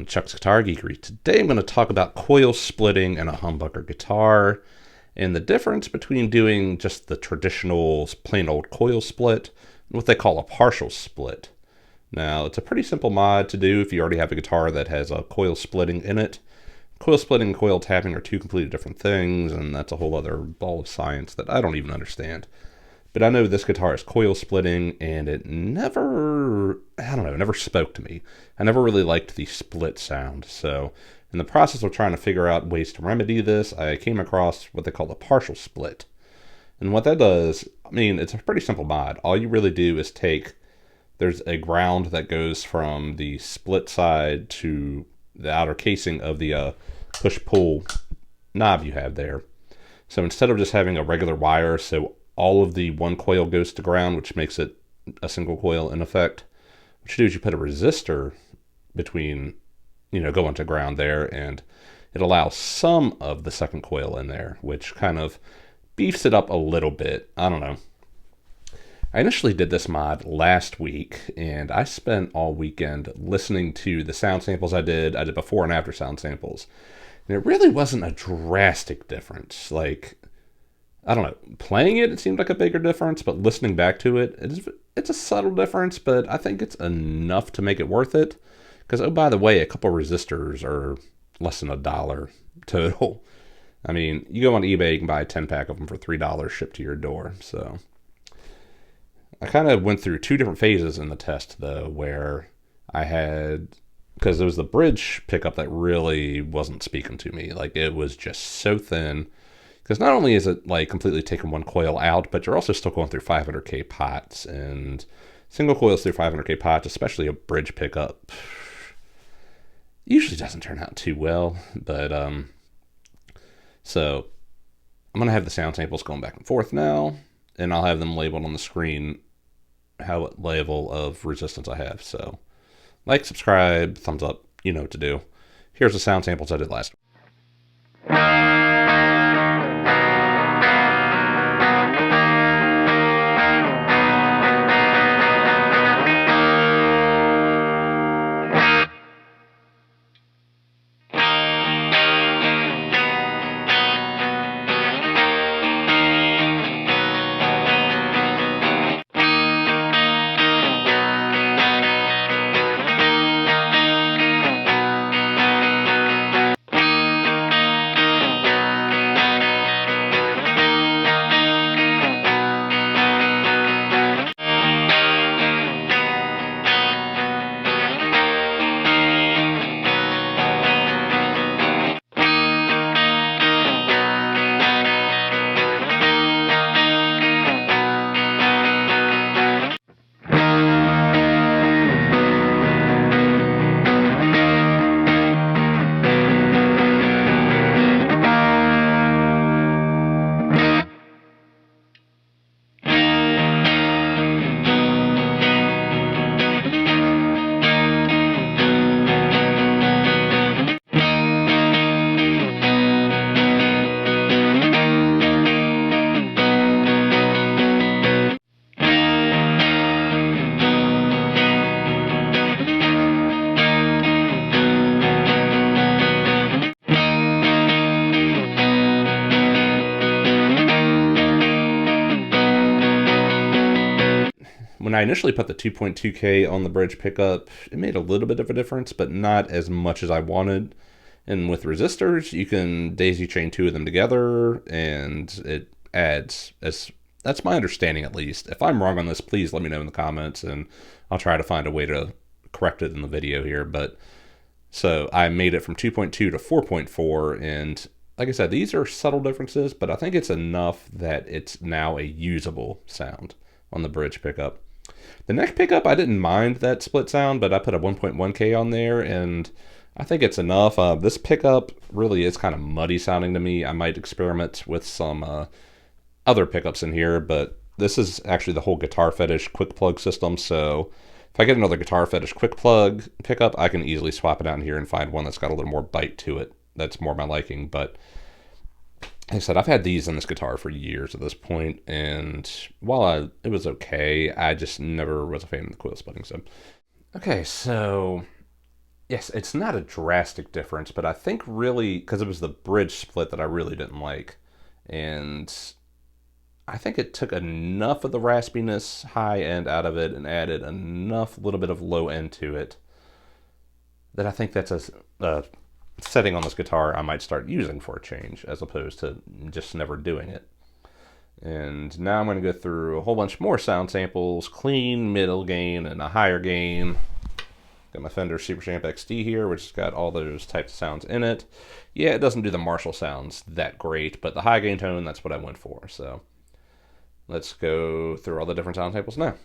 I'm Chuck's Guitar Geekery. Today I'm going to talk about coil splitting in a humbucker guitar and the difference between doing just the traditional plain old coil split and what they call a partial split. Now, it's a pretty simple mod to do if you already have a guitar that has a coil splitting in it. Coil splitting and coil tapping are two completely different things, and that's a whole other ball of science that I don't even understand. But I know this guitar is coil splitting, and it never spoke to me. I never really liked the split sound. So in the process of trying to figure out ways to remedy this, I came across what they call a partial split. And what that does, it's a pretty simple mod. All you really do is there's a ground that goes from the split side to the outer casing of the push-pull knob you have there. So instead of just having a regular wire, so all of the one coil goes to ground, which makes it a single coil in effect. What you do is you put a resistor between, going to ground there, and it allows some of the second coil in there, which kind of beefs it up a little bit. I don't know. I initially did this mod last week, and I spent all weekend listening to the sound samples I did before and after sound samples. And it really wasn't a drastic difference. Playing it seemed like a bigger difference, but listening back to it's a subtle difference, but I think it's enough to make it worth it. Because, oh, by the way, a couple resistors are less than $1 total. You go on eBay, you can buy a 10-pack of them for $3 shipped to your door. So I kind of went through two different phases in the test, though, where because there was the bridge pickup that really wasn't speaking to me. It was just so thin. Because not only is it completely taking one coil out, but you're also still going through 500K pots, and single coils through 500K pots, especially a bridge pickup, usually doesn't turn out too well. But so I'm gonna have the sound samples going back and forth now, and I'll have them labeled on the screen what level of resistance I have. So subscribe, thumbs up, you know what to do. Here's the sound samples I did last week. When I initially put the 2.2K on the bridge pickup, it made a little bit of a difference, but not as much as I wanted. And with resistors, you can daisy chain two of them together, and it adds, that's my understanding at least. If I'm wrong on this, please let me know in the comments, and I'll try to find a way to correct it in the video here. But so I made it from 2.2 to 4.4, and like I said, these are subtle differences, but I think it's enough that it's now a usable sound on the bridge pickup. The neck pickup, I didn't mind that split sound, but I put a 1.1K on there, and I think it's enough. This pickup really is kind of muddy sounding to me. I might experiment with some other pickups in here, but this is actually the whole Guitar Fetish quick plug system, so if I get another Guitar Fetish quick plug pickup, I can easily swap it out in here and find one that's got a little more bite to it. That's more my liking, but like I said, I've had these on this guitar for years at this point, and while it was okay, I just never was a fan of the coil splitting. So, okay, so Yes, it's not a drastic difference, but I think really because it was the bridge split that I really didn't like, and I think it took enough of the raspiness high end out of it and added enough little bit of low end to it that I think that's a setting on this guitar I might start using for a change as opposed to just never doing it. And now I'm going to go through a whole bunch more sound samples, clean, middle gain, and a higher gain. Got my Fender Super Champ XD here, which has got all those types of sounds in it. Yeah, it doesn't do the Marshall sounds that great, but the high gain tone, that's what I went for. So let's go through all the different sound samples now.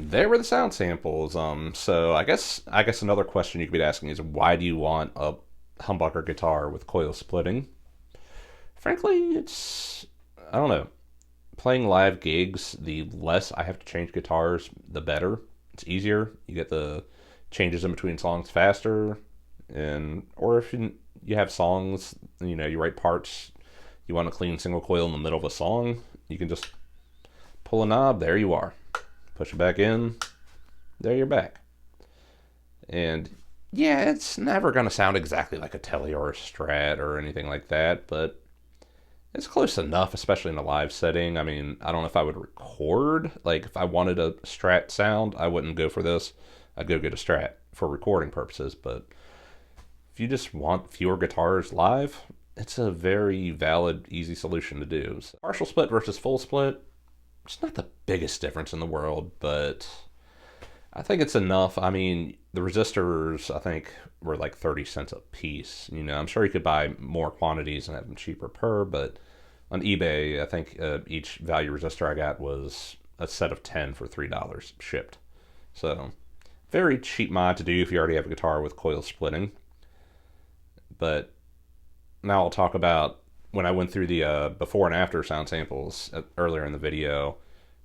there were the sound samples. So I guess another question you could be asking is, why do you want a humbucker guitar with coil splitting? Frankly, I don't know. Playing live gigs, the less I have to change guitars, the better. It's easier. You get the changes in between songs faster, and or if you have songs, you write parts, you want a clean single coil in the middle of a song, you can just pull a knob. There you are. Push it back in. There you're back. And yeah, it's never gonna sound exactly like a Tele or a Strat or anything like that, but it's close enough, especially in a live setting. I mean, I don't know if I would record. Like, if I wanted a Strat sound, I wouldn't go for this. I'd go get a Strat for recording purposes. But if you just want fewer guitars live, it's a very valid, easy solution to do. So, partial split versus full split, it's not the biggest difference in the world, but I think it's enough. I mean, the resistors, I think, were like 30 cents a piece. I'm sure you could buy more quantities and have them cheaper per, but on eBay, I think each value resistor I got was a set of 10 for $3 shipped. So, very cheap mod to do if you already have a guitar with coil splitting. But now I'll talk about when I went through the before and after sound samples earlier in the video.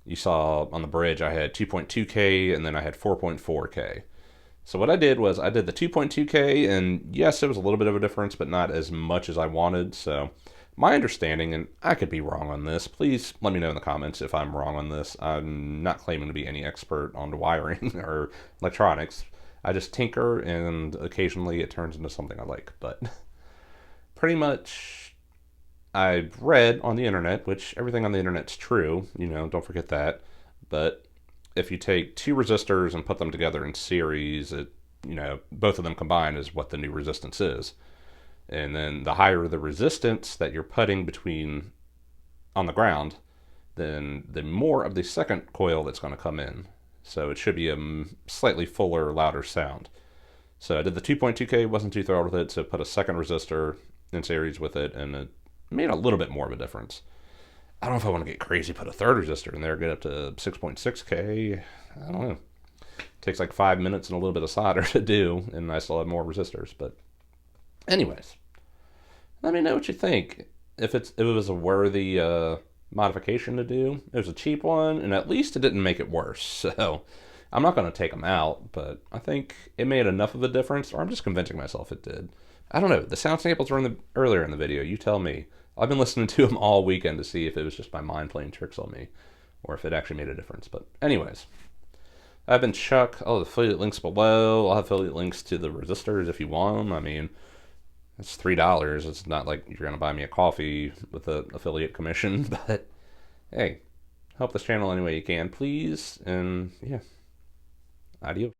You saw on the bridge I had 2.2K and then I had 4.4K. So what I did was I did the 2.2K, and yes, it was a little bit of a difference, but not as much as I wanted. So my understanding, and I could be wrong on this, please let me know in the comments if I'm wrong on this. I'm not claiming to be any expert on wiring or electronics. I just tinker, and occasionally it turns into something I like. But pretty much I've read on the internet, which everything on the internet's true, don't forget that. But if you take two resistors and put them together in series, both of them combined is what the new resistance is. And then the higher the resistance that you're putting between on the ground, then the more of the second coil that's going to come in. So it should be a slightly fuller, louder sound. So I did the 2.2K, wasn't too thrilled with it, so put a second resistor in series with it, and it made a little bit more of a difference. I don't know if I want to get crazy, put a third resistor in there, get up to 6.6K. I don't know. It takes like 5 minutes and a little bit of solder to do, and I still have more resistors. But anyways, let me know what you think. If it was a worthy modification to do. It was a cheap one, and at least it didn't make it worse. So I'm not going to take them out, but I think it made enough of a difference, or I'm just convincing myself it did. I don't know. The sound samples were earlier in the video. You tell me. I've been listening to them all weekend to see if it was just my mind playing tricks on me or if it actually made a difference. But anyways, I've been Chuck. I'll have affiliate links below. I'll have affiliate links to the resistors if you want them. I mean, it's $3. It's not like you're going to buy me a coffee with an affiliate commission. But hey, help this channel any way you can, please. And yeah, adios.